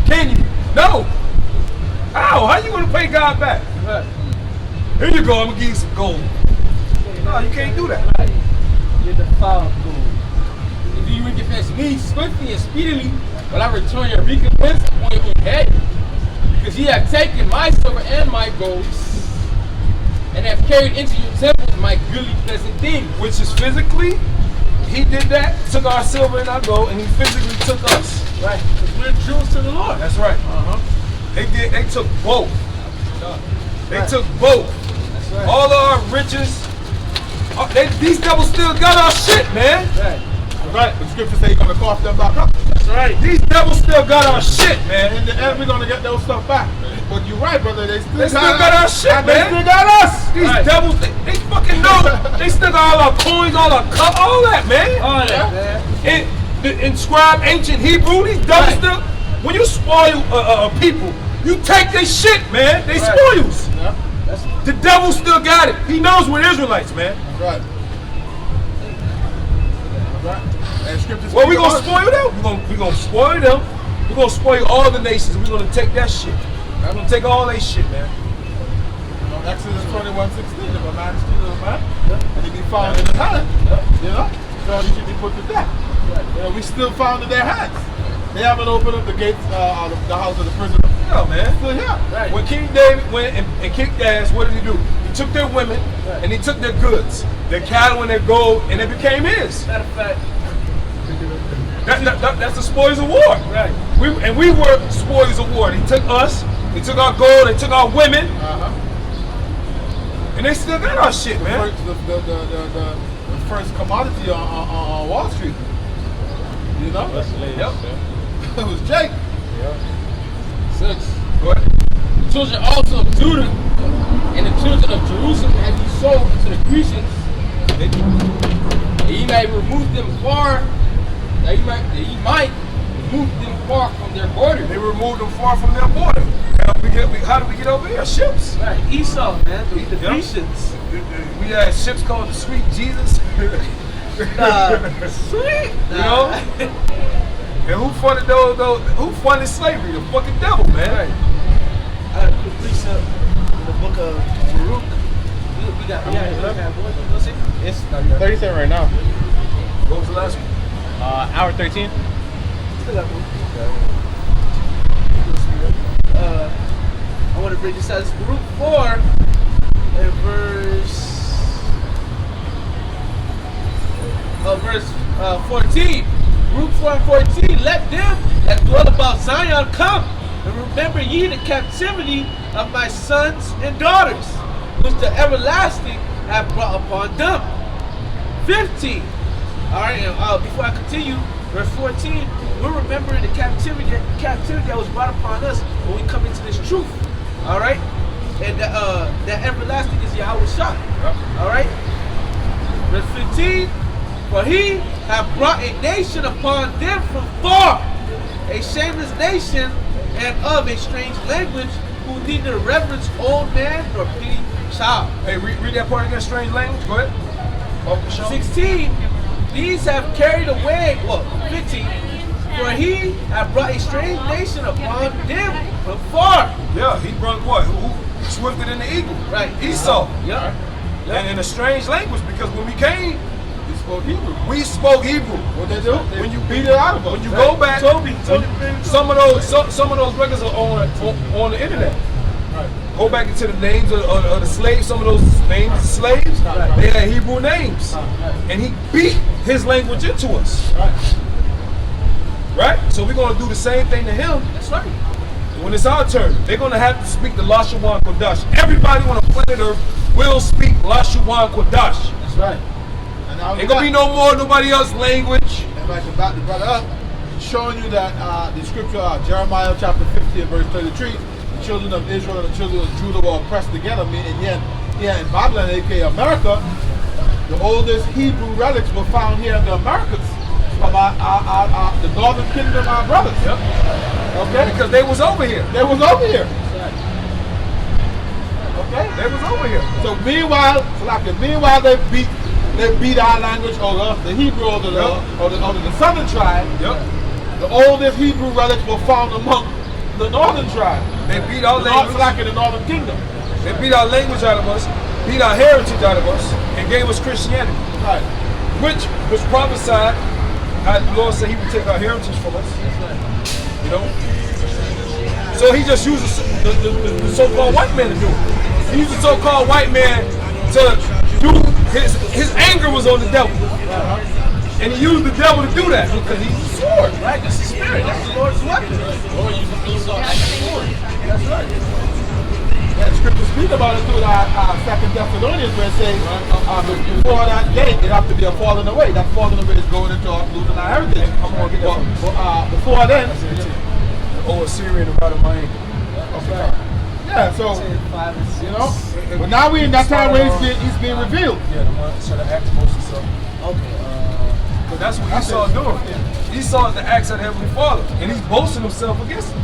S3: Can you? No. How? How you gonna pay God back?
S1: Right.
S3: Here you go, I'm gonna give you some gold. No, you can't do that.
S2: You defiled gold. If you wicked past me swiftly and speedily, will I return your recompense upon your own head? Because ye have taken my silver and my gold, and have carried into your temples my goodly pleasant things.
S3: Which is physically, he did that, took our silver and our gold, and he physically took us.
S1: Right. Because we're Jews to the Lord.
S3: That's right. They took both. They took both.
S2: That's right.
S3: All of our riches. These devils still got our shit, man.
S2: Right.
S4: Right. The scripture say you're gonna cough them back up.
S1: That's right.
S3: These devils still got our shit, man.
S4: In the end, we're gonna get those stuff back. But you're right, brother. They still
S3: got our shit,
S4: and
S3: man.
S4: They still got us.
S3: These devils, they fucking know. They still got all our coins, all our cup, all that, man.
S1: All that, man.
S3: Inscribed ancient Hebrew, these devils still. When you spoil people, you take their shit, man. They spoils.
S4: Yeah.
S3: The devil still got it. He knows we're Israelites, man.
S4: Right. Right. And scripture.
S3: Well, we gonna spoil them. We gonna spoil them. We gonna spoil all the nations. We gonna take that shit. I'm gonna take all that shit, man.
S4: Exodus 21:16. If a man steals a man, and he be found in the hand, you know, so he should be put to death. You know, we still found in their hands. They haven't opened up the gates of the house of the prisoner.
S3: Yeah, man.
S4: Still here.
S1: Right.
S3: When King David went and kicked ass, what did he do? He took their women and he took their goods, their cattle and their gold, and it became his.
S1: Matter of fact,
S3: That's the spoils of war.
S1: right.
S3: We were spoils of war. He took us, he took our gold, they took our women, and they still got our shit, man.
S4: The first commodity on Wall Street. You know?
S3: Yep.
S4: It was Jake.
S2: 6.
S3: Go ahead.
S2: The children also of Judah and the children of Jerusalem have ye sold to the Grecians, that ye might remove them far, that ye might remove them far from their borders.
S3: They removed them far from their border. How did we get over here? Ships.
S1: Right. Esau, man. The
S3: Yep.
S1: Grecians.
S3: We had ships called the Sweet Jesus.
S1: Sweet.
S3: You know? And who funded those? Who funded slavery? The fucking devil, man.
S1: Right. I got a quick precept in the book of Baruch. We got one. See?
S5: It's 37 right now.
S3: What was the last one?
S5: Hour 13.
S1: Still got one. I want to bring this out. It's Baruch 4 and verse 14. Baruch 4 and 14. Let them that dwell about Zion come, and remember ye the captivity of my sons and daughters, which the everlasting have brought upon them. 15. Alright, and before I continue, verse 14, we're remembering the captivity that was brought upon us when we come into this truth. Alright? And that everlasting is Yahweh Shah. Alright? Verse 15, for he hath brought a nation upon them from far, a shameless nation and of a strange language, who neither reverence old man nor pity child.
S3: Hey, read that part again, strange language. Go ahead. Oh, for sure.
S1: 16, these have carried away, 15, for he hath brought a strange nation upon them from far.
S3: Yeah, he brought what? Who swifter than the eagle?
S1: Right.
S3: Esau.
S1: Yeah.
S3: And in a strange language, because when we came,
S4: We spoke Hebrew.
S3: we spoke Hebrew.
S4: What they do?
S3: When you
S4: beat it out of us.
S3: When you go back,
S1: Toby.
S3: some of those records are on the internet.
S4: Right.
S3: Go back into the names of the slaves. Some of those names of slaves, they had Hebrew names, and he beat his language into us. Right? So we're gonna do the same thing to him.
S1: That's right.
S3: When it's our turn, they're gonna have to speak the Lashawan Kodash. Everybody on the planet Earth will speak Lashawan Kodash.
S4: That's right. And now
S3: Ain't gonna be no more nobody else language.
S4: if I can back the brother up, showing you that the scripture, Jeremiah chapter 50 and verse 33, the children of Israel and the children of Judah were oppressed together, meaning here in Babylon, aka America, the oldest Hebrew relics were found here in the Americas from the northern kingdom, our brothers.
S3: Yep.
S4: Okay?
S3: Because they was over here.
S4: They was over here. Okay?
S3: They was over here.
S4: So meanwhile they beat our language, or the Hebrew, or the southern tribe.
S3: Yep.
S4: The oldest Hebrew relics were found among the northern tribe.
S3: They beat our
S4: Not
S3: language.
S4: like in the northern kingdom.
S3: They beat our language out of us, beat our heritage out of us, and gave us Christianity.
S4: Right.
S3: Which was prophesied. How the Lord said He would take our heritage from us. You know? So He just used the so-called white man to do it. He used the so-called white man to do, his anger was on the devil. And He used the devil to do that because He's the sword.
S1: Right, that's the spirit. That's the Lord's weapon.
S5: Lord used Esau as a sword.
S1: That's right.
S4: Yeah, the scripture speak about it through Second Thessalonians, where it says before that day it have to be a falling away. That falling away is going into us losing our heritage.
S3: I'm gonna get that.
S4: But before then,
S3: The Assyrian about of my anger.
S4: okay. Yeah, so you know, but now we in that time where he's being revealed.
S3: Yeah, the one so the Acts Moses stuff.
S1: Okay.
S3: But that's what Esau doing. Esau is the acts of the Heavenly Father, and he's boasting himself against him.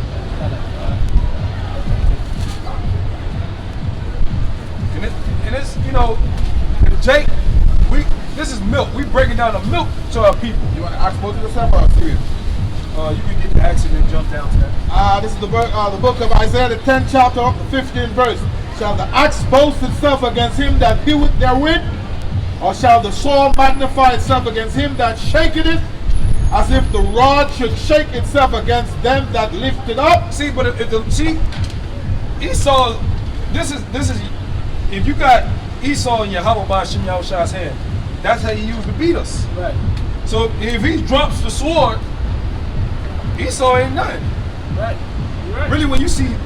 S3: And it's, you know, Jake, this is milk. We breaking down the milk to our people.
S4: You want to ask Moses yourself or Syrian?
S3: You can get the acts and then jump down to that.
S4: This is the book of Isaiah, the 10th chapter, the 15th verse. Shall the axe boast itself against him that doeth therewith? Or shall the sword magnify itself against him that shaketh it? As if the rod should shake itself against them that lift it up?
S3: See, but Esau, this is if you got Esau in Yahweh by Shem Yahushua's hand, that's how he used to beat us.
S1: Right.
S3: So if he drops the sword, Esau ain't nothing.
S1: Right. You're right.
S3: Really, when you see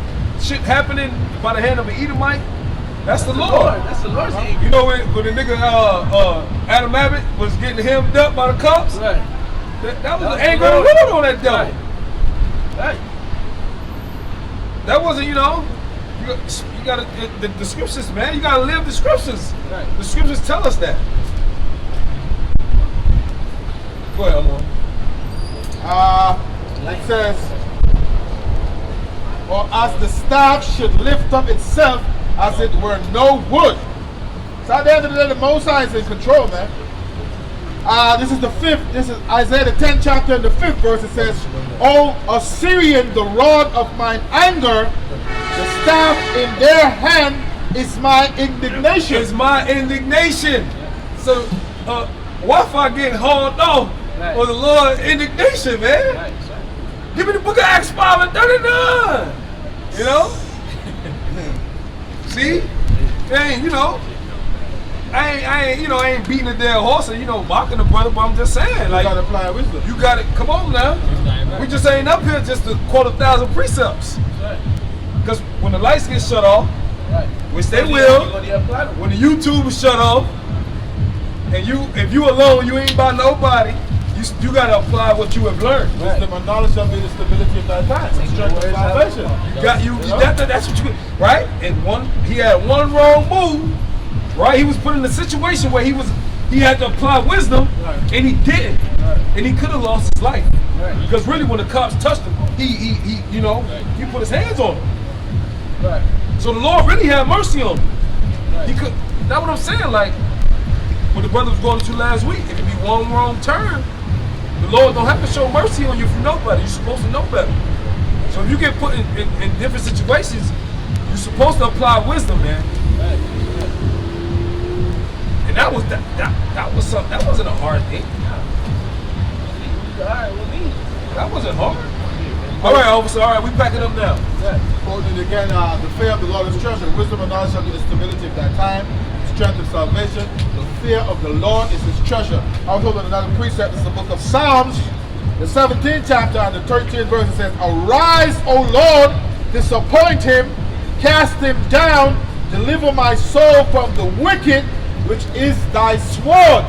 S3: shit happening by the hand of an Edomite, that's the Lord.
S1: That's the Lord's anger.
S3: You know when the nigga Adam Abbott was getting hemmed up by the cops?
S1: Right.
S3: That was the anger of the Lord on that devil.
S1: Right.
S3: That wasn't, you know, you got the scriptures, man. You got to live the scriptures.
S1: Right.
S3: The scriptures tell us that. Go ahead, Amor.
S4: It says, or as the staff should lift up itself as it were no wood. So at the end of the day, the Most High is in control, man. This is the 5th, this is Isaiah the 10th chapter and the 5th verse. It says, O Assyrian, the rod of mine anger, the staff in their hand is my indignation.
S3: It's my indignation. So, Wi-Fi getting hauled off for the Lord's indignation, man.
S1: Right.
S3: Give me the book of Acts 5 and 39. You know? See? Ain't, you know, I ain't beating a damn horse and, you know, mocking the brother, but I'm just saying, like,
S4: You gotta apply wisdom.
S3: you got it. Come on now. We just ain't up here just to quote 1,000 precepts.
S1: Right.
S3: Because when the lights get shut off,
S1: Right.
S3: which they will,
S1: Right.
S3: when the YouTube is shut off, and if you alone, you ain't by nobody, you gotta apply what you have learned.
S4: Wisdom and knowledge shall be the stability of thy times, the strength of salvation.
S3: That's what you right. And he had one wrong move, right? He was put in a situation where he had to apply wisdom, and he didn't, and he could have lost his life. Because really, when the cops touched him, he he put his hands on him.
S1: Right.
S3: So the Lord really had mercy on him. He could. That's what I'm saying. Like what the brother was going through last week. It could be one wrong turn. The Lord don't have to show mercy on you from nobody. You're supposed to know better. So if you get put in different situations, you're supposed to apply wisdom, man.
S1: Right.
S3: And that was something. That wasn't a hard thing. That wasn't hard. All right, officer. All right, we packing up now.
S4: Quoting again, the fear of the Lord is treasure. Wisdom and knowledge shall be the stability of thy time, strength of salvation. The fear of the Lord is his treasure. I was holding another precept. This is the book of Psalms, the 17th chapter and the 13th verse. It says, Arise, O Lord, disappoint him, cast him down, deliver my soul from the wicked, which is thy sword.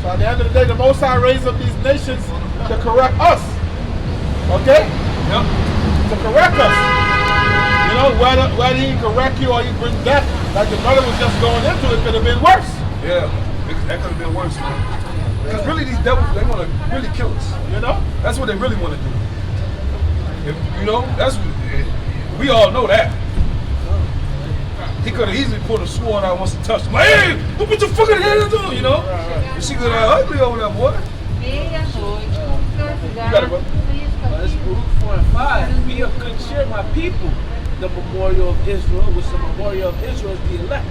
S4: So at the end of the day, the Most High raised up these nations to correct us. Okay?
S3: Yep.
S4: To correct us. You know, whether he correct you or he bring death, like the brother was just going into, it could have been worse.
S3: Yeah, that could have been worse, man. Because really, these devils, they want to really kill us.
S4: You know?
S3: That's what they really want to do. You know, we all know that. He could have easily pulled a sword out once he touched him. Like, hey, what put your fucking hands on, you know? And she could have ugly over there, boy. You got it, bro.
S1: Let's Baruch 4 and 5. Be of good cheer, my people. the memorial of Israel, which the memorial of Israel is the elect.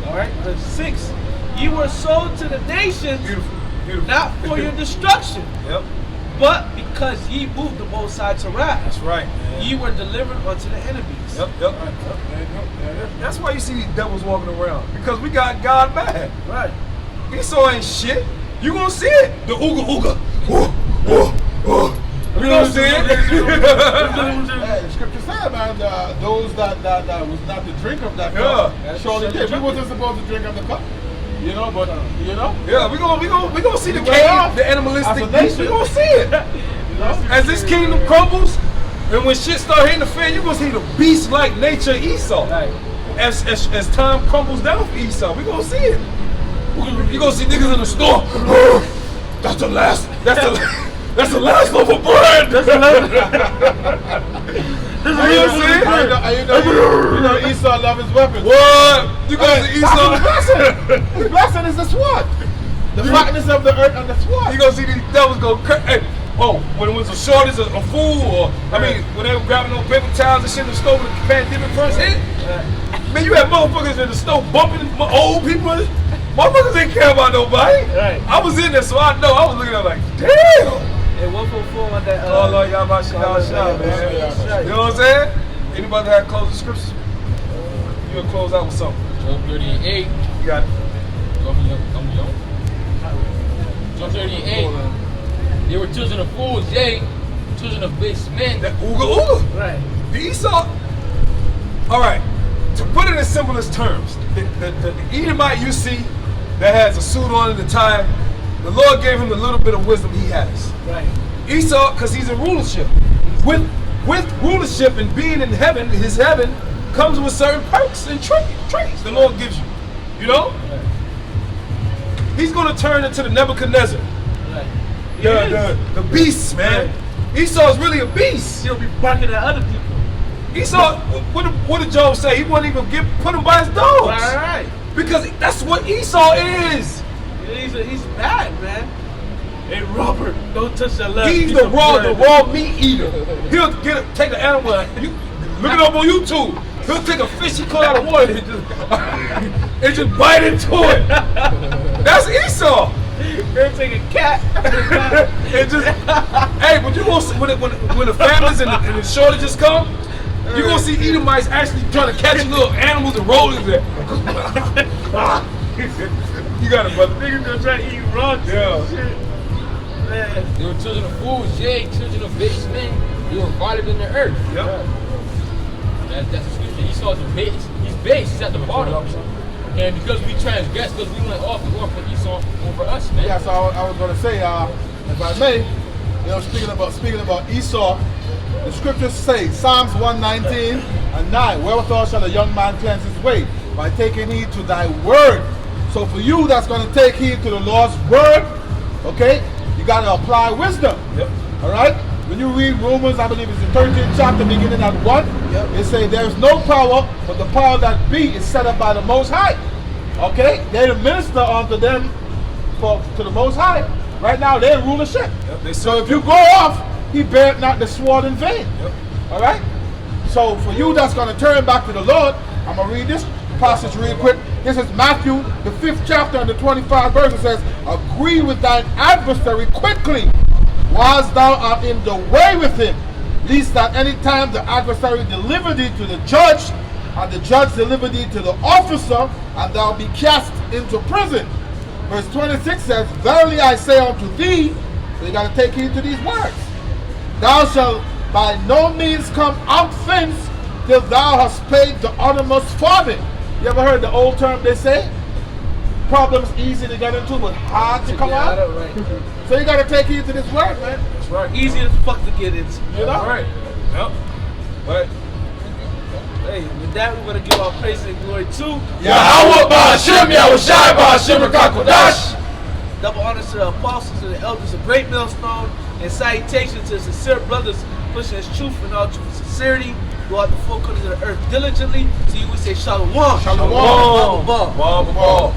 S1: All right, verse 6. Ye were sold to the nations,
S3: Beautiful. Beautiful.
S1: not for your destruction,
S3: Yep.
S1: but because ye moved the Most High to wrath.
S3: That's right, man.
S1: Ye were delivered unto the enemies.
S3: Yep. That's why you see these devils walking around. Because we got God mad.
S1: Right.
S3: Esau ain't shit. You gonna see it. The ooga ooga. Ooh, ooh, ooh. You gonna see it.
S4: Hey, the scripture said, man, those that was not to drink of that cup, surely did. We wasn't supposed to drink of the cup. You know, but you know.
S3: Yeah, we gonna see the
S4: Way off.
S3: the animalistic
S4: As a
S3: beast.
S4: nation.
S3: We gonna see it. As this kingdom crumbles, and when shit start hitting the fan, you gonna see the beast-like nature of Esau.
S1: Right.
S3: As time crumbles down for Esau, we gonna see it. You gonna see niggas in the store. Oh, that's the last loaf of bread. That's the last.
S4: You know Esau love his weapons.
S3: What? You gonna see
S4: That's
S3: Esau?
S4: his blessing. His blessing is the sword. The fatness of the earth and the sword.
S3: You gonna see these devils go crazy. Hey, when it was a shortage, a fool, or when they were grabbing those paper towels and shit in the store when the pandemic first hit. Man, you had motherfuckers in the store bumping old people. Motherfuckers didn't care about nobody.
S1: Right.
S3: I was in there, so I know. I was looking at it like, damn.
S1: And 144 on that.
S3: Oh Lord, y'all about shit, man. You know what I'm saying? Anybody that closing scriptures? You gonna close out with something?
S2: Job 38.
S3: You got it.
S2: Job 38. They were children of fools, yea, children of base men.
S3: That ooga ooga.
S1: Right.
S3: The Esau. All right. To put it in simplest terms, the Edomite you see that has a suit on and a tie, the Lord gave him the little bit of wisdom he has.
S1: Right.
S3: Esau, because he's in rulership. With rulership and being in heaven, his heaven comes with certain perks and traits the Lord gives you. You know? He's going to turn into the Nebuchadnezzar.
S1: Right.
S3: The beast, man. Esau is really a beast.
S1: He'll be barking at other people.
S3: Esau, what did Job say? He wouldn't even put him by his dogs.
S1: Right.
S3: Because that's what Esau is.
S1: He's bad, man. Hey, Robert, don't touch that left.
S3: He's the raw meat eater. He'll take an animal. Look it up on YouTube. He'll take a fish he caught out of water and just bite into it. That's Esau.
S1: He'll take a cat.
S3: And just, hey, but you gonna see when the families and the shortages come, you gonna see Edomites actually trying to catch little animals and roll in there. You got it, brother.
S1: Niggas gonna try to eat rocks.
S3: Yeah.
S1: Shit. Man.
S2: They were children of fools, yea, children of base men. They were violent in the earth.
S3: Yep.
S2: That's the scripture. Esau's a base. He's base. He's at the bottom. And because we transgressed, because we went off, we went for Esau over us, man.
S4: Yeah, so I was going to say, if I may, you know, speaking about Esau, the scriptures say, Psalms 119 and 9, wherewithal shall a young man cleanse his way? By taking heed to thy word. So for you that's going to take heed to the Lord's word, okay, you got to apply wisdom.
S3: Yep.
S4: All right? When you read Romans, I believe it's the 13th chapter, beginning at 1, it says there is no power, but the power that be is set up by the Most High. Okay? They minister unto them to the Most High. Right now, they're in rulership.
S3: Yep,
S4: So if you go off, he beareth not the sword in vain.
S3: Yep.
S4: All right? So for you that's going to turn back to the Lord, I'm going to read this passage real quick. This is Matthew, the 5th chapter and the 25th verse. It says, agree with thine adversary quickly, whilst thou art in the way with him, lest that any time the adversary deliver thee to the judge, and the judge deliver thee to the officer, and thou be cast into prison. Verse 26 says, verily I say unto thee, so you got to take heed to these words, thou shalt by no means come out thence till thou hast paid the uttermost farthing. You ever heard the old term they say? Problems easy to get into, but hard to come out.
S1: Right.
S4: So you got to take heed to this word, man.
S3: That's right.
S1: Easy as fuck to get into.
S4: You know?
S3: All right. Yep. But
S1: Hey, with that, we're going to give our praise and glory to
S5: Yahweh Ba'Hashem, Yahushai Ba'Hashem, Rakakodash.
S1: double honors to the apostles and the elders of Great Millstone, and salutations to sincere brothers pushing his truth and all truth and sincerity throughout the four corners of the earth diligently. So you would say Shalom.
S4: Shalom.
S1: Ball.
S3: ball.